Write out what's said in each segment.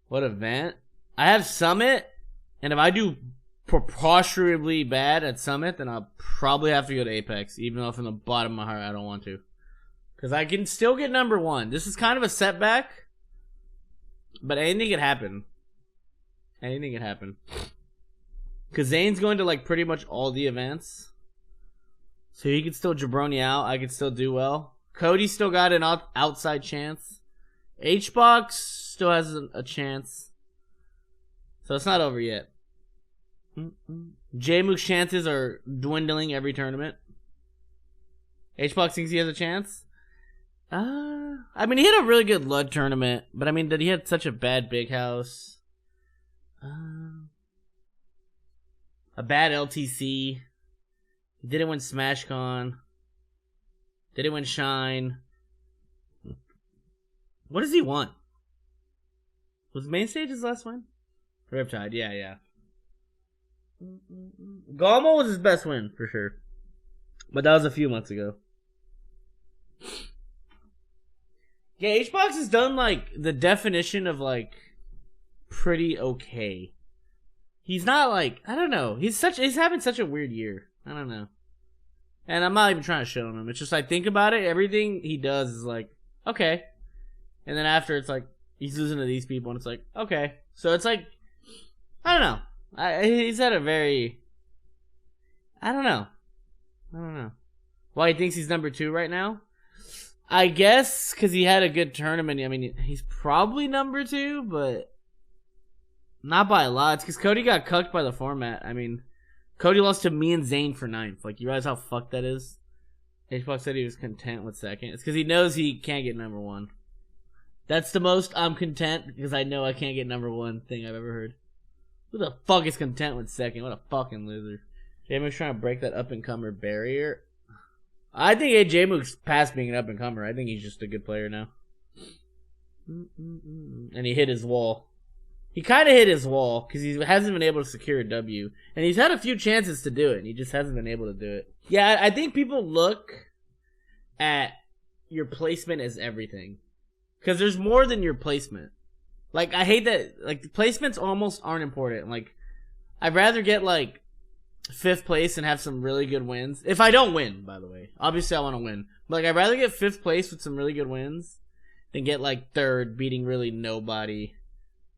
What event? I have Summit, and if I do preposterously bad at Summit, then I'll probably have to go to Apex, even though from the bottom of my heart I don't want to. Because I can still get number 1. This is kind of a setback, but anything can happen. Anything can happen. Because Zane's going to like pretty much all the events. So he can still jabroni out. I can still do well. Cody still got an outside chance. Hbox still has a chance. So it's not over yet. Jmook's chances are dwindling every tournament. Hbox thinks he has a chance. I mean, he had a really good Lud tournament, but I mean, that he had such a bad Big House. A bad LTC. He didn't win SmashCon. Didn't win Shine. What does he want? Was Main Stage his last win? Riptide, yeah. Galmo was his best win, for sure. But that was a few months ago. Yeah, Hbox has done, like, the definition of, like, pretty okay. He's not, like, I don't know. He's having such a weird year. I don't know. And I'm not even trying to shit on him. It's just, I think about it, everything he does is, like, okay. And then after, it's like, he's losing to these people, and it's like, okay. So it's like, I don't know. He's had a very, I don't know. Why he thinks he's number 2 right now? I guess because he had a good tournament. I mean, he's probably number 2, but not by a lot. It's because Cody got cucked by the format. I mean, Cody lost to me and Zane for 9th. Like, you realize how fucked that is? Hbox said he was content with 2nd. It's because he knows he can't get number 1. That's the most I'm content because I know I can't get number 1 thing I've ever heard. Who the fuck is content with 2nd? What a fucking loser. J-Mook's trying to break that up-and-comer barrier. I think J-Mook's past being an up-and-comer. I think he's just a good player now. And he hit his wall. He kind of hit his wall because he hasn't been able to secure a W. And he's had a few chances to do it, and he just hasn't been able to do it. Yeah, I think people look at your placement as everything. Because there's more than your placement. Like, I hate that, like, the placements almost aren't important. Like, I'd rather get, like, 5th place and have some really good wins. If I don't win, by the way. Obviously, I want to win. But, like, I'd rather get 5th place with some really good wins than get, like, 3rd, beating really nobody.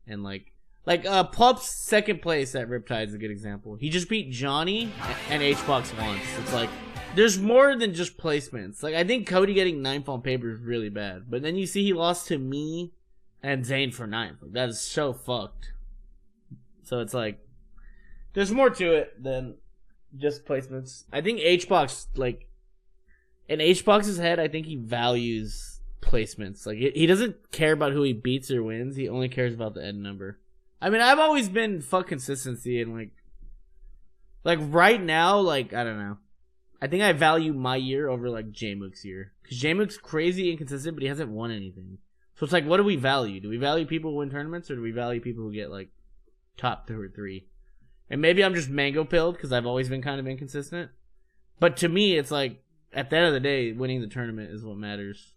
And, like Pup's 2nd place at Riptide is a good example. He just beat Johnny and Hbox once. It's like, there's more than just placements. Like, I think Cody getting 9th on paper is really bad. But then you see he lost to me and Zane for 9th. Like, that is so fucked. So it's like, there's more to it than just placements. I think Hbox, like, in Hbox's head, I think he values placements. Like, he doesn't care about who he beats or wins. He only cares about the end number. I mean, I've always been fuck consistency and, like right now, like, I don't know. I think I value my year over, like, J-Mook's year. Because J-Mook's crazy inconsistent, but he hasn't won anything. So it's like, what do we value? Do we value people who win tournaments, or do we value people who get, like, top 2 or 3? And maybe I'm just mango-pilled, because I've always been kind of inconsistent. But to me, it's like, at the end of the day, winning the tournament is what matters.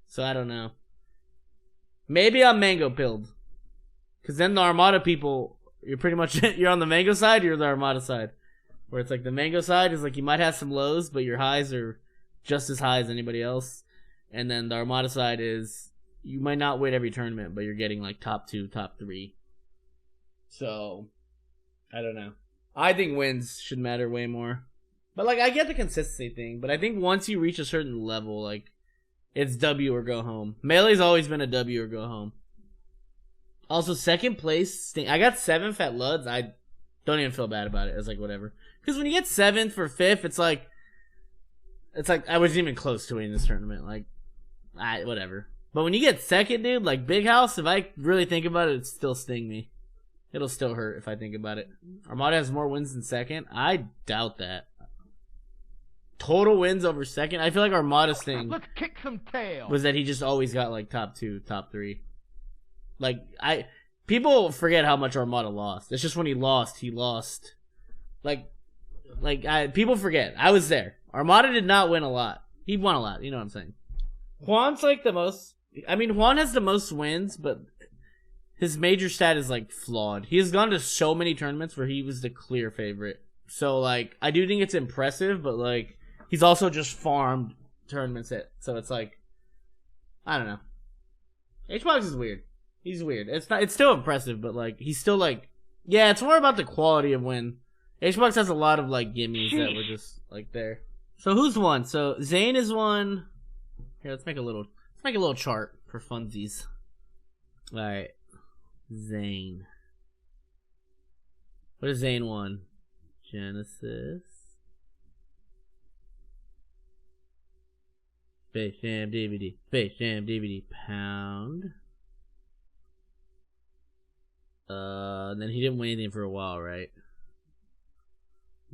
So I don't know. Maybe I'm mango-pilled. Because then the Armada people, you're pretty much, you're on the mango side, you're the Armada side. Where it's like the mango side is like you might have some lows, but your highs are just as high as anybody else. And then the Armada side is you might not win every tournament, but you're getting like top 2, top 3. So, I don't know. I think wins should matter way more. But like I get the consistency thing, but I think once you reach a certain level, like it's W or go home. Melee's always been a W or go home. Also, 2nd place, I got 7th at Luds. I don't even feel bad about it. It's like whatever. Because when you get 7th for 5th, it's like I wasn't even close to winning this tournament. Like, whatever. But when you get 2nd, dude, like Big House, if I really think about it, it'd still sting me. It'll still hurt if I think about it. Armada has more wins than 2nd. I doubt that. Total wins over 2nd. I feel like Armada's thing Let's kick some tail. was that he just always got like top 2, top 3. Like people forget how much Armada lost. It's just when he lost. People forget. I was there. Armada did not win a lot. He won a lot. You know what I'm saying? Juan's like the most. I mean, Juan has the most wins, but his major stat is like flawed. He has gone to so many tournaments where he was the clear favorite. So like I do think it's impressive, but like he's also just farmed tournaments so it's like I don't know. Hbox is weird. He's weird. It's still impressive, but like he's still like yeah, it's more about the quality of win. Hbox has a lot of like gimmies that were just like there. So who's won? So Zane is one. Here, let's make a little chart for funsies. Alright. Zane. What is Zane won? Genesis. Space Jam DVD. Space Jam DVD. Pound. Then he didn't win anything for a while, right?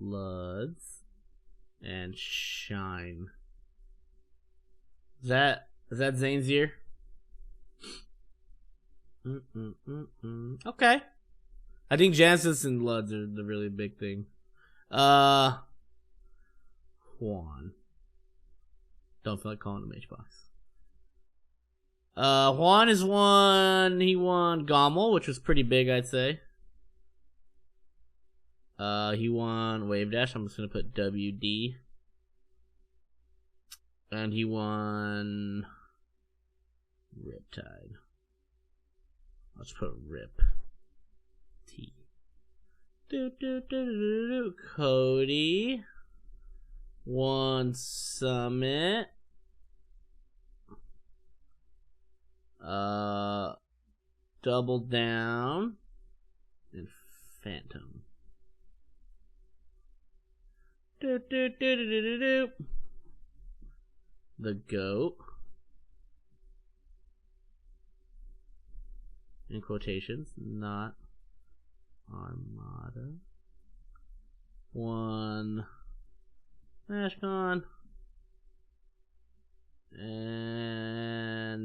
Luds. And Shine. Is that Zane's year? Okay. I think Genesis and Luds are the really big thing. Juan. Don't feel like calling him Hbox. Juan is one. He won Gommel, which was pretty big, I'd say. He won Wave Dash. I'm just gonna put WD. And he won Riptide. Let's put Rip. T. Cody won Summit. Double Down and Phantom. The GOAT. In quotations, not Armada. One Mashcon. And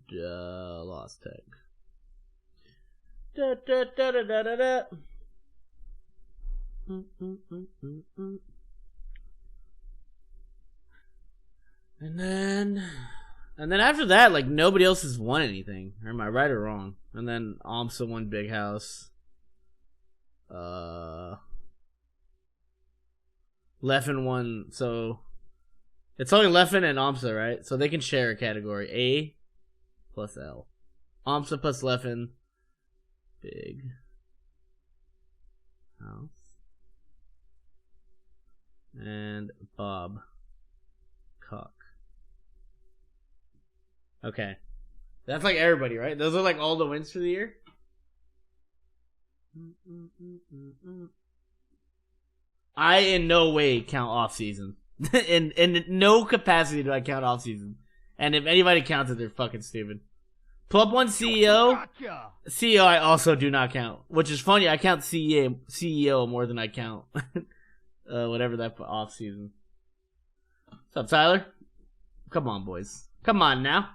Lost Tech. And then after that, like nobody else has won anything. Am I right or wrong? And then Amsa won Big House. Leffen won, so it's only Leffen and Amsa, right? So they can share a category. A plus L. Amsa plus Leffen. Big House. And Bob Cock. Okay. That's like everybody, right? Those are like all the wins for the year? I in no way count off season. in no capacity do I count off season. And if anybody counts it, they're fucking stupid. Pull up one CEO. CEO I also do not count. Which is funny, I count CEO more than I count whatever that off season. What's up, Tyler? Come on, boys. Come on now.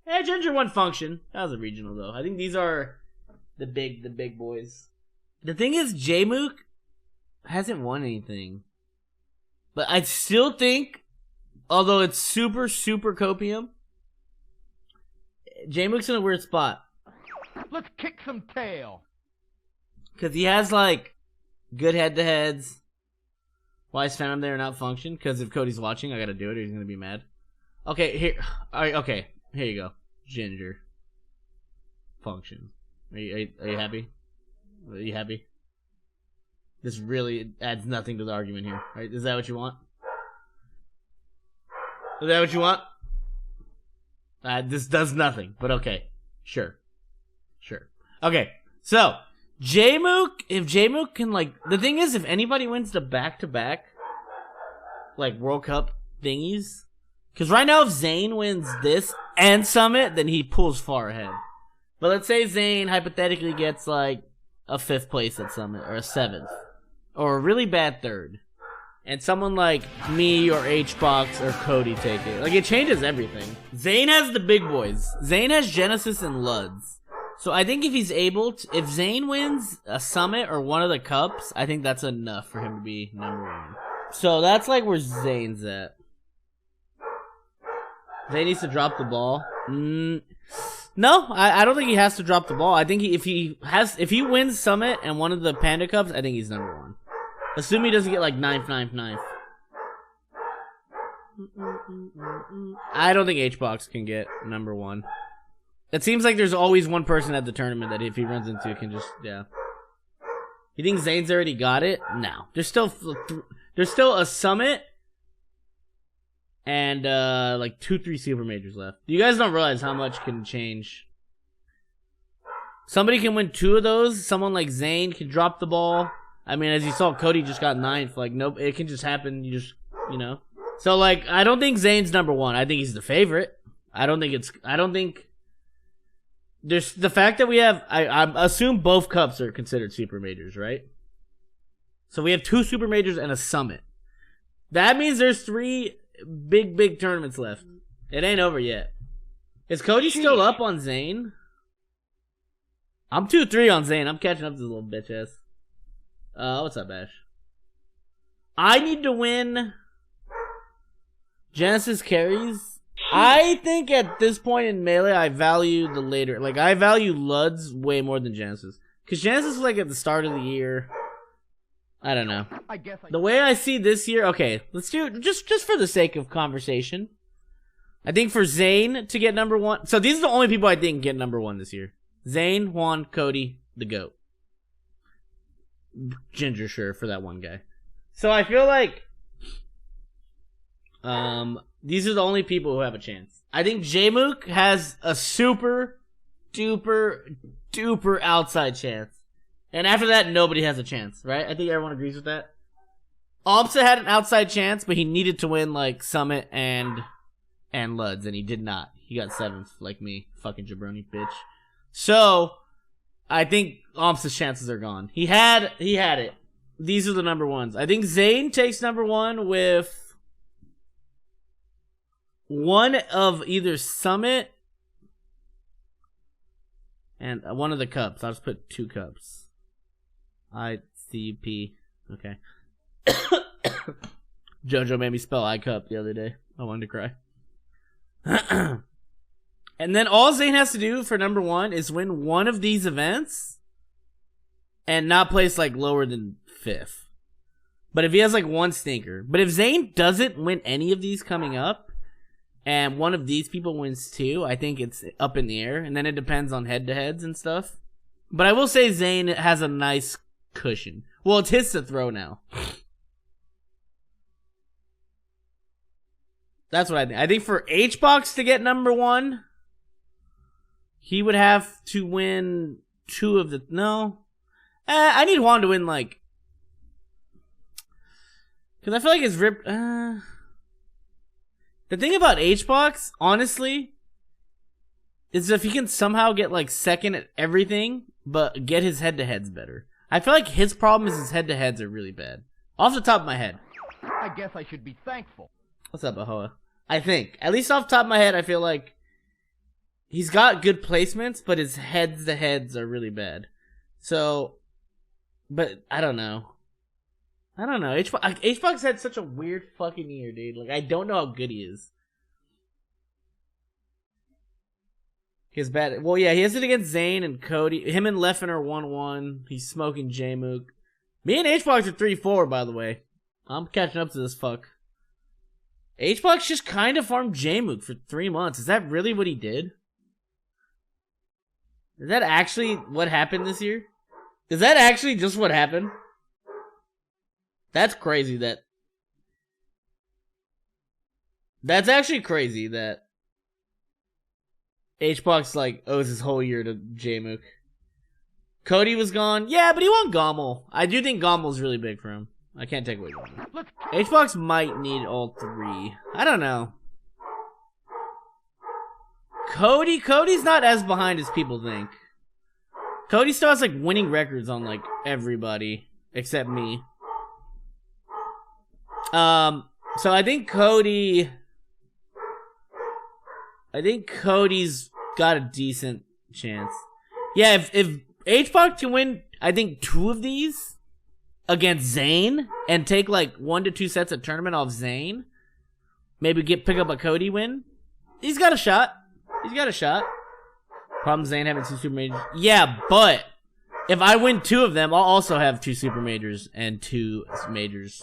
Yeah, Ginger won Function. That was a regional though. I think these are the big boys. The thing is, Jmook hasn't won anything. But I still think, although it's super copium, Jmook's in a weird spot. Let's kick some tail. Because he has, like, good head-to-heads. Why is Phantom there and not Function? Because if Cody's watching, I gotta do it or he's gonna be mad. Okay, here. Alright, okay. Here you go. Ginger. Function. Are you happy? Are you happy? This really adds nothing to the argument here. Right? Is that what you want? Is that what you want? This does nothing, but okay. Sure. Okay, so, Jmook, if Jmook can, like, the thing is, if anybody wins the back-to-back, like, World Cup thingies, because right now if Zane wins this and Summit, then he pulls far ahead. But let's say Zane hypothetically gets, like, a 5th place at Summit, or a 7th, or a really bad 3rd. And someone like me or Hbox or Cody take it. Like, it changes everything. Zane has the big boys. Zane has Genesis and Luds. So I think if he's able to, if Zane wins a Summit or one of the Cups, I think that's enough for him to be #1. So that's like where Zane's at. Zane needs to drop the ball. No, I don't think he has to drop the ball. I think if he wins Summit and one of the Panda Cups, I think he's number 1. Assuming he doesn't get like 9th. I don't think Hbox can get number 1. It seems like there's always one person at the tournament that if he runs into can just, yeah. You think Zane's already got it? No. There's still a Summit and like 2-3 Super Majors left. You guys don't realize how much can change. Somebody can win 2 of those. Someone like Zane can drop the ball. I mean, as you saw, Cody just got 9th. Like, nope, it can just happen. You know. So, like, I don't think Zane's number 1. I think he's the favorite. I don't think there's the fact that we have, I assume both cups are considered Super Majors, right? So we have 2 Super Majors and a Summit. That means there's 3 big tournaments left. It ain't over yet. Is Cody still up on Zane? I'm 2-3 on Zane. I'm catching up to this little bitch ass. What's up, Ash? I need to win Genesis carries. I think at this point in Melee, I value the later. Like, I value Luds way more than Genesis. Because Genesis was like at the start of the year. I don't know. The way I see this year, okay, let's do it just for the sake of conversation. I think for Zane to get number 1. So these are the only people I think get number 1 this year. Zane, Juan, Cody, the GOAT. Ginger, sure, for that one guy. So I feel like these are the only people who have a chance. I think Jmook has a super duper outside chance. And after that, nobody has a chance, right? I think everyone agrees with that. Alpsa had an outside chance, but he needed to win like Summit and Luds, and he did not. He got 7th, like me. Fucking jabroni bitch. So I think Alpsa's chances are gone. He had it. These are the number 1s. I think Zane takes number 1 with one of either Summit and one of the cups. I'll just put 2 cups. ICP. Okay. JoJo made me spell I-cup the other day. I wanted to cry. And then all Zane has to do for number 1 is win one of these events and not place like lower than 5th. But if he has like one stinker. But if Zane doesn't win any of these coming up and one of these people wins 2, I think it's up in the air. And then it depends on head-to-heads and stuff. But I will say Zane has a nice cushion. Well, it's his to throw now. That's what I think. I think for Hbox to get number 1, he would have to win 2 of the... No. I need Juan to win, like... Because I feel like it's ripped... The thing about Hbox, honestly, is if he can somehow get, like, 2nd at everything, but get his head-to-heads better. I feel like his problem is his head-to-heads are really bad. Off the top of my head. I guess I should be thankful. What's up, Ahoa? I think. At least off the top of my head, I feel like he's got good placements, but his heads-to-heads are really bad. So, but I don't know. Hbox had such a weird fucking year, dude. Like, I don't know how good he is. He's bad. Well, yeah, he has it against Zane and Cody. Him and Leffen are 1-1. He's smoking Jmook. Me and Hbox are 3-4, by the way. I'm catching up to this fuck. Hbox just kind of farmed Jmook for 3 months. Is that really what he did? Is that actually what happened this year? Is that actually just what happened? That's crazy that... That's actually crazy that Hbox, like, owes his whole year to Jmook. Cody was gone. Yeah, but he won Gommel. I do think Gommel's really big for him. I can't take away Gommel. Hbox might need all 3. I don't know. Cody's not as behind as people think. Cody still has, like, winning records on, like, everybody except me. So I think Cody's got a decent chance. Yeah, if Hbox can win, I think 2 of these against Zane and take like 1 to 2 sets of tournament off Zane, maybe pick up a Cody win. He's got a shot. Problem Zane having 2 super majors. Yeah, but if I win 2 of them, I'll also have 2 super majors and 2 majors.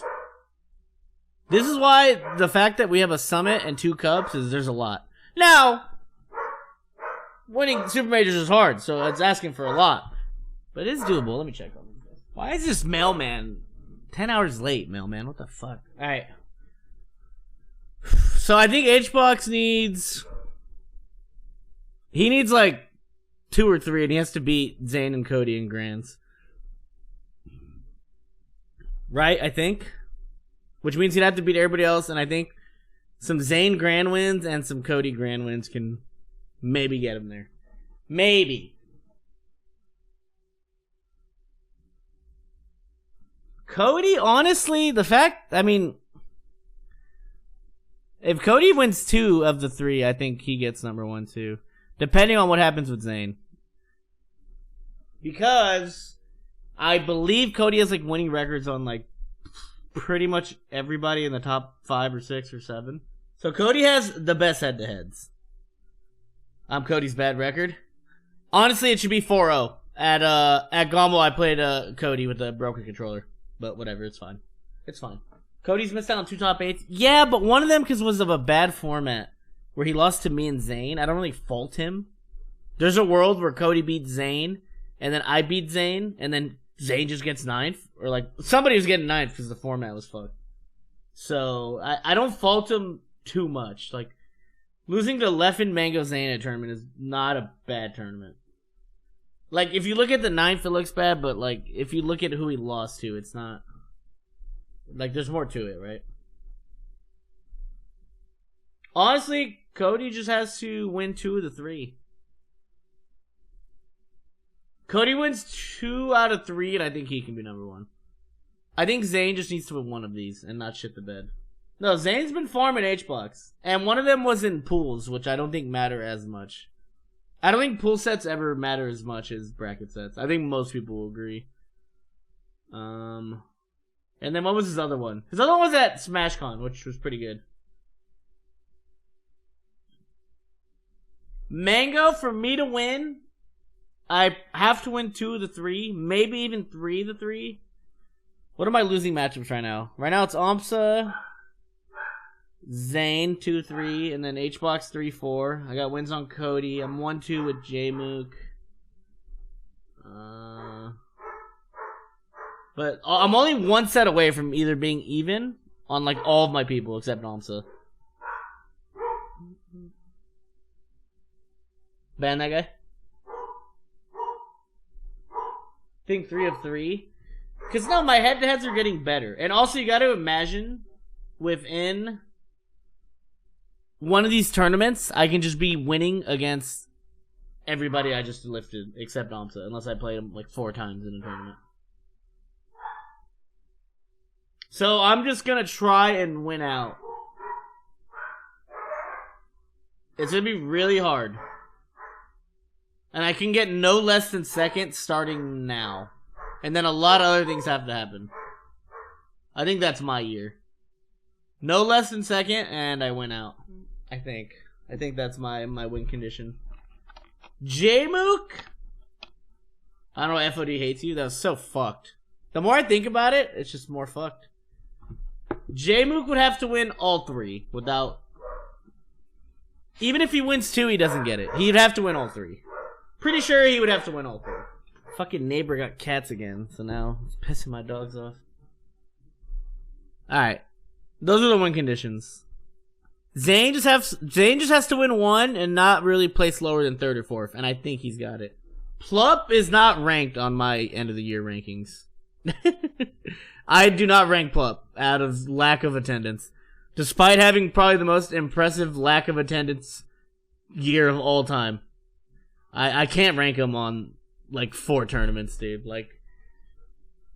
This is why the fact that we have a summit and 2 cups is there's a lot. Now, winning super majors is hard, so it's asking for a lot. But it is doable. Let me check on this. Why is this mailman 10 hours late, mailman? What the fuck? Alright. So I think Hbox needs... He needs like 2 or 3, and he has to beat Zane and Cody in Grands. Right, I think? Which means he'd have to beat everybody else, and I think some Zane Grand wins and some Cody Grand wins can maybe get him there. Maybe. Cody, honestly, the fact, I mean, if Cody wins 2 of the 3, I think he gets number 1 too. Depending on what happens with Zane. Because I believe Cody has like winning records on like pretty much everybody in the top 5 or 6 or 7. So Cody has the best head-to-heads. I'm Cody's bad record. Honestly, it should be 4-0. At Gombo, I played Cody with a broken controller. But whatever, it's fine. It's fine. Cody's missed out on 2 top 8s. Yeah, but one of them was of a bad format. Where he lost to me and Zane. I don't really fault him. There's a world where Cody beats Zane, and then I beat Zane, and then Zane just gets 9th. Or like, somebody was getting 9th because the format was fucked. So, I don't fault him too much. Like, losing to Leffen Mango Zane at a tournament is not a bad tournament. Like, if you look at the 9th, it looks bad, but like, if you look at who he lost to, it's not... Like, there's more to it, right? Honestly, Cody just has to win 2 of the 3. Cody wins 2 out of 3, and I think he can be number 1. I think Zane just needs to win 1 of these and not shit the bed. No, Zane's been farming Hbox. And one of them was in pools, which I don't think matter as much. I don't think pool sets ever matter as much as bracket sets. I think most people will agree. And then what was his other one? His other one was at SmashCon, which was pretty good. Mango, for me to win, I have to win 2 of the 3, maybe even 3 of the 3. What are my losing matchups right now? Right now it's Amsa, Zane 2-3, and then Hbox 3-4. I got wins on Cody. I'm 1-2 with Jmook. But I'm only 1 set away from either being even on like all of my people except Amsa. Ban that guy. I think 3 of 3. Because no, my head-to-heads are getting better. And also, you got to imagine, within one of these tournaments, I can just be winning against everybody I just lifted, except Amsa, unless I played him like 4 times in a tournament. So I'm just going to try and win out. It's going to be really hard. And I can get no less than 2nd starting now. And then a lot of other things have to happen. I think that's my year. No less than 2nd, and I win out. I think that's my win condition. Jmook? I don't know, FOD hates you. That was so fucked. The more I think about it, it's just more fucked. Jmook would have to win all 3 without... Even if he wins 2, he doesn't get it. He'd have to win all 3. Pretty sure he would have to win all 3. Fucking neighbor got cats again, so now it's pissing my dogs off. Alright. Those are the win conditions. Zane just has to win 1 and not really place lower than 3rd or 4th, and I think he's got it. Plup is not ranked on my end of the year rankings. I do not rank Plup out of lack of attendance. Despite having probably the most impressive lack of attendance year of all time. I can't rank him on like 4 tournaments, dude. Like,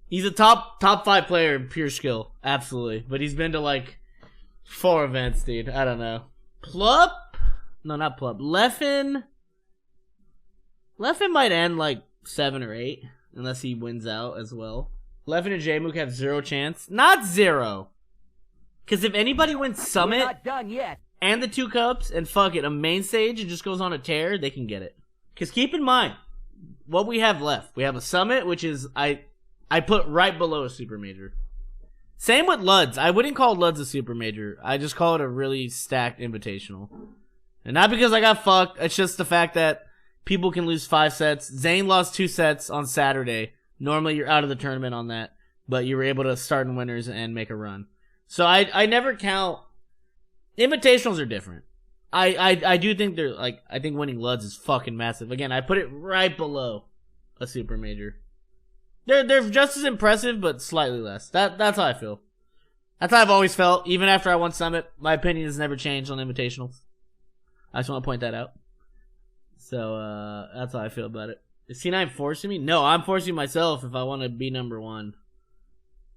he's a top 5 player in pure skill, absolutely. But he's been to like 4 events, dude. I don't know. Plup? No, not Plup. Leffen might end like 7 or 8, unless he wins out as well. Leffen and Jmook have 0 chance. Not 0. Because if anybody wins Summit We're not done yet. and the 2 cups and fuck it, a main stage and just goes on a tear, they can get it. Because keep in mind, what we have left. We have a Summit, which is, I put right below a Super Major. Same with Luds. I wouldn't call Luds a Super Major. I just call it a really stacked invitational. And not because I got fucked. It's just the fact that people can lose 5 sets. Zane lost 2 sets on Saturday. Normally you're out of the tournament on that. But you were able to start in winners and make a run. So I never count. Invitationals are different. I do think they're like, I think winning Luds is fucking massive. Again, I put it right below a Super Major. They're just as impressive, but slightly less. That's how I feel. That's how I've always felt. Even after I won Summit, my opinion has never changed on invitationals. I just want to point that out. So that's how I feel about it. Is C9 forcing me? No, I'm forcing myself if I want to be number 1.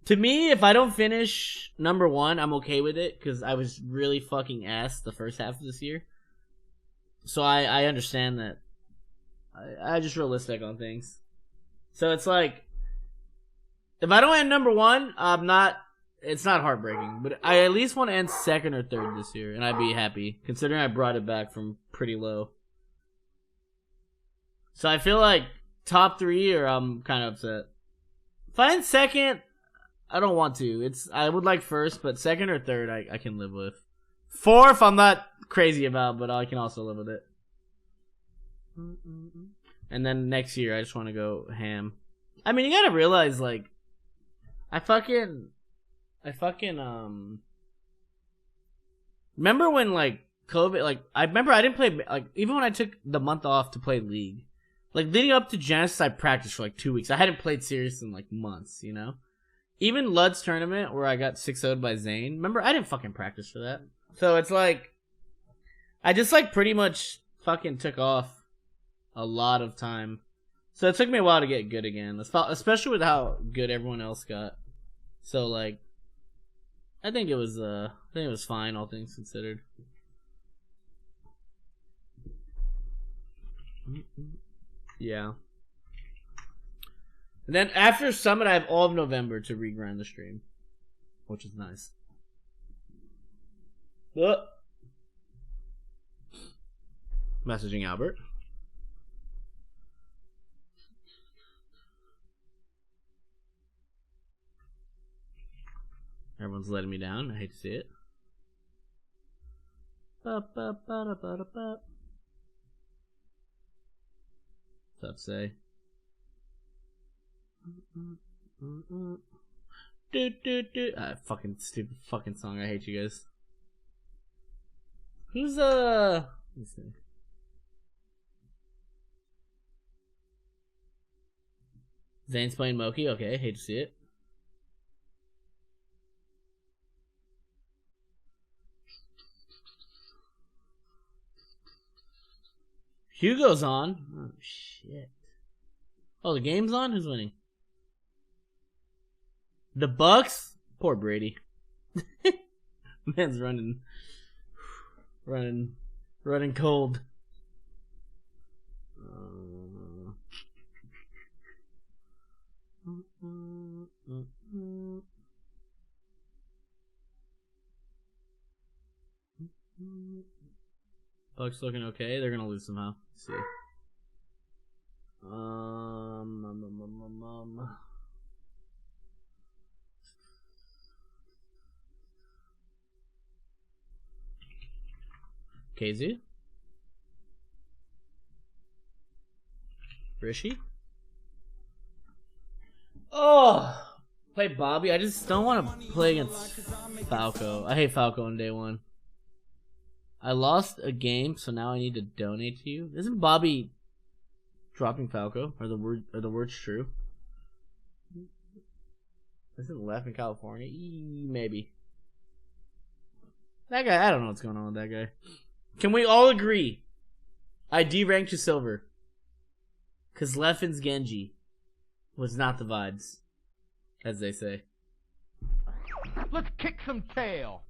To me, if I don't finish number 1, I'm okay with it because I was really fucking ass the first half of this year. So I understand that. I just realistic on things. So it's like, if I don't end number 1, it's not heartbreaking, but I at least want to end 2nd or 3rd this year, and I'd be happy, considering I brought it back from pretty low. So I feel like top 3, or I'm kind of upset. If I end 2nd, I don't want to. I would like 1st, but 2nd or 3rd I can live with. 4th I'm not crazy about, but I can also live with it. And then next year I just want to go ham. I mean, you gotta realize, like, I fucking remember when, like, COVID, like, I remember I didn't play, like, even when I took the month off to play League, like, leading up to Genesis, I practiced for, like, 2 weeks. I hadn't played serious in, like, months, you know? Even Lud's tournament, where I got 6-0'd by Zane, remember, I didn't fucking practice for that. So it's like, I just, like, pretty much fucking took off a lot of time. So it took me a while to get good again, especially with how good everyone else got. So, like, I think it was fine, all things considered. Yeah. And then after Summit, I have all of November to regrind the stream, which is nice. Messaging Albert. Everyone's letting me down. I hate to see it. What's up, say? Fucking stupid fucking song. I hate you guys. Who's let me see. Zane's playing Moki. Okay, hate to see it. Hugo's on. Oh shit. Oh, the game's on? Who's winning? The Bucks? Poor Brady. Man's running cold. Bucks looking okay. They're gonna lose somehow. Let's see. KZ? Rishi? Oh! Play Bobby? I just don't want to play against Falco. I hate Falco on day 1. I lost a game, so now I need to donate to you. Isn't Bobby dropping Falco? Are the words true? Isn't left in California? Maybe. That guy, I don't know what's going on with that guy. Can we all agree I deranked to silver? Because Leffen's Genji was not the vibes, as they say. Let's kick some tail.